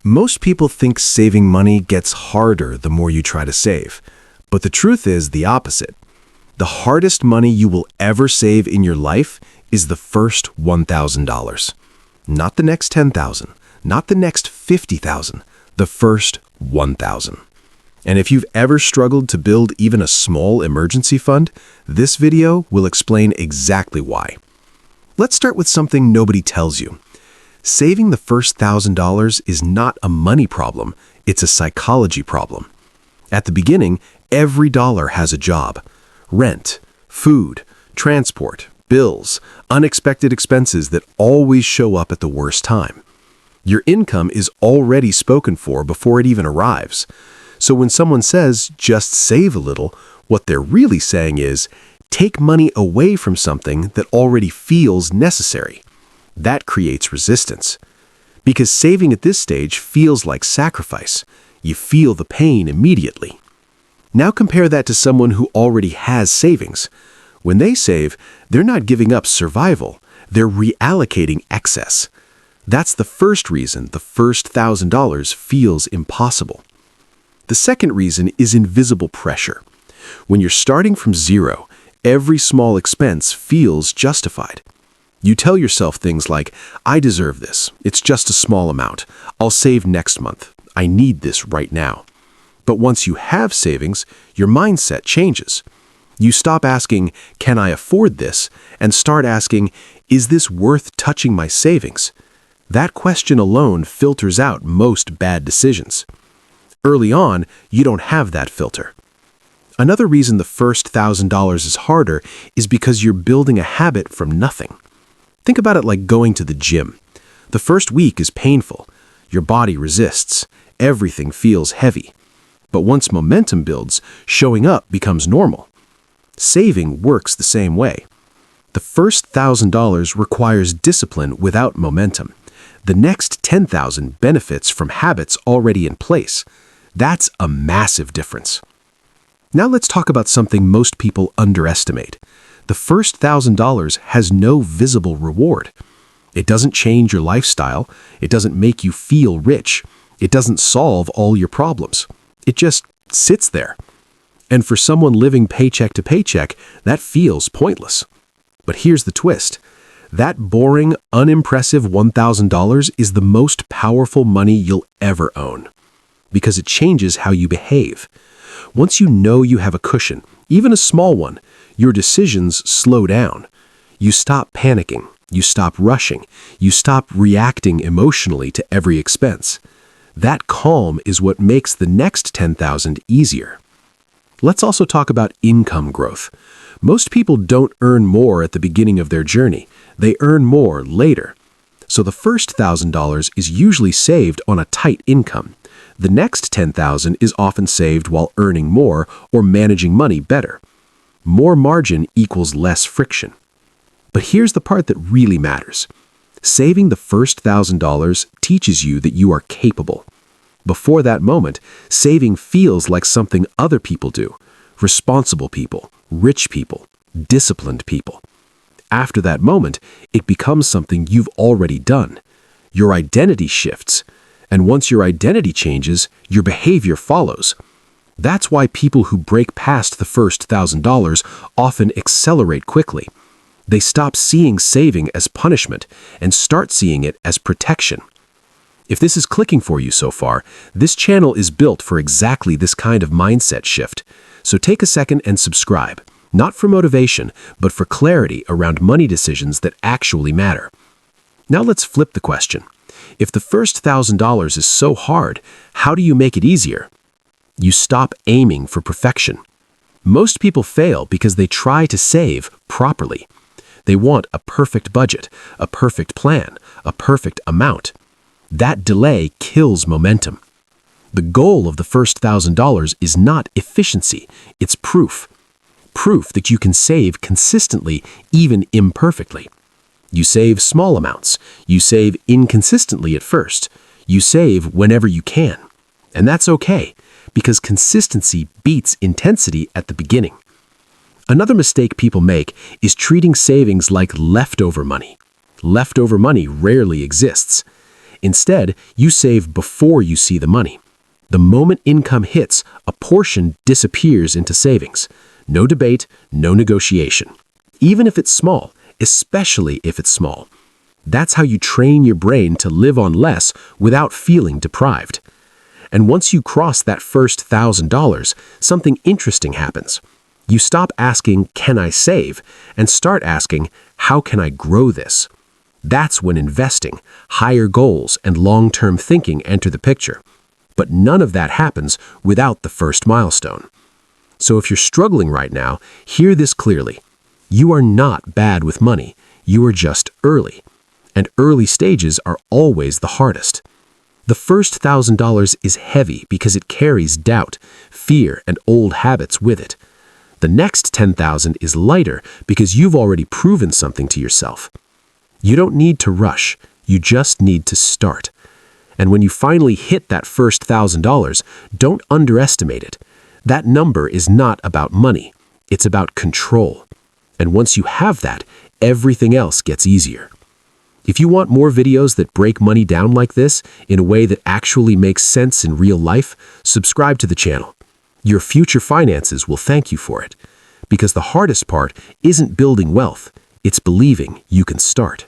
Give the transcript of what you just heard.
Most people think saving money gets harder the more you try to save. But the truth is the opposite. The hardest money you will ever save in your life is the first $1,000. Not the next $10,000, not the next $50,000, the first $1,000. And if you've ever struggled to build even a small emergency fund, this video will explain exactly why. Let's start with something nobody tells you. Saving the first $1,000 is not a money problem, it's a psychology problem. At the beginning, every dollar has a job. Rent, food, transport, bills, unexpected expenses that always show up at the worst time. Your income is already spoken for before it even arrives. So when someone says, just save a little, what they're really saying is, take money away from something that already feels necessary. That creates resistance. Because saving at this stage feels like sacrifice. You feel the pain immediately. Now compare that to someone who already has savings. When they save, they're not giving up survival. They're reallocating excess. That's the first reason the first $1,000 feels impossible. The second reason is invisible pressure. When you're starting from zero, every small expense feels justified. You tell yourself things like, I deserve this. It's just a small amount. I'll save next month. I need this right now. But once you have savings, your mindset changes. You stop asking, can I afford this? And start asking, is this worth touching my savings? That question alone filters out most bad decisions. Early on, you don't have that filter. Another reason the first $1,000 is harder is because you're building a habit from nothing. Think about it like going to the gym. The first week is painful. Your body resists. Everything feels heavy. But once momentum builds, showing up becomes normal. Saving works the same way. The first $1,000 requires discipline without momentum. The next $10,000 benefits from habits already in place. That's a massive difference. Now let's talk about something most people underestimate. The first $1,000 has no visible reward. It doesn't change your lifestyle. It doesn't make you feel rich. It doesn't solve all your problems. It just sits there. And for someone living paycheck to paycheck, that feels pointless. But here's the twist. That boring, unimpressive $1,000 is the most powerful money you'll ever own. Because it changes how you behave. Once you know you have a cushion, even a small one, your decisions slow down. You stop panicking. You stop rushing. You stop reacting emotionally to every expense. That calm is what makes the next $10,000 easier. Let's also talk about income growth. Most people don't earn more at the beginning of their journey. They earn more later. So the first $1,000 is usually saved on a tight income. The next $10,000 is often saved while earning more or managing money better. More margin equals less friction. But here's the part that really matters. Saving the first $1,000 teaches you that you are capable. Before that moment, saving feels like something other people do. Responsible people, rich people, disciplined people. After that moment, it becomes something you've already done. Your identity shifts. And once your identity changes, your behavior follows. That's why people who break past the first $1,000 often accelerate quickly. They stop seeing saving as punishment and start seeing it as protection. If this is clicking for you so far, this channel is built for exactly this kind of mindset shift. So take a second and subscribe, not for motivation, but for clarity around money decisions that actually matter. Now let's flip the question. If the first $1,000 is so hard, how do you make it easier? You stop aiming for perfection. Most people fail because they try to save properly. They want a perfect budget, a perfect plan, a perfect amount. That delay kills momentum. The goal of the first $1,000 is not efficiency, it's proof. Proof that you can save consistently, even imperfectly. You save small amounts. You save inconsistently at first. You save whenever you can. And that's okay, because consistency beats intensity at the beginning. Another mistake people make is treating savings like leftover money. Leftover money rarely exists. Instead, you save before you see the money. The moment income hits, a portion disappears into savings. No debate, no negotiation. Even if it's small, especially if it's small. That's how you train your brain to live on less without feeling deprived. And once you cross that first $1,000, something interesting happens. You stop asking, "Can I save?" and start asking, "How can I grow this?" That's when investing, higher goals, and long-term thinking enter the picture. But none of that happens without the first milestone. So if you're struggling right now, hear this clearly. You are not bad with money. You are just early. And early stages are always the hardest. The first $1,000 is heavy because it carries doubt, fear, and old habits with it. The next 10,000 is lighter because you've already proven something to yourself. You don't need to rush. You just need to start. And when you finally hit that first $1,000, don't underestimate it. That number is not about money. It's about control. And once you have that, everything else gets easier. If you want more videos that break money down like this in a way that actually makes sense in real life, subscribe to the channel. Your future finances will thank you for it. Because the hardest part isn't building wealth, it's believing you can start.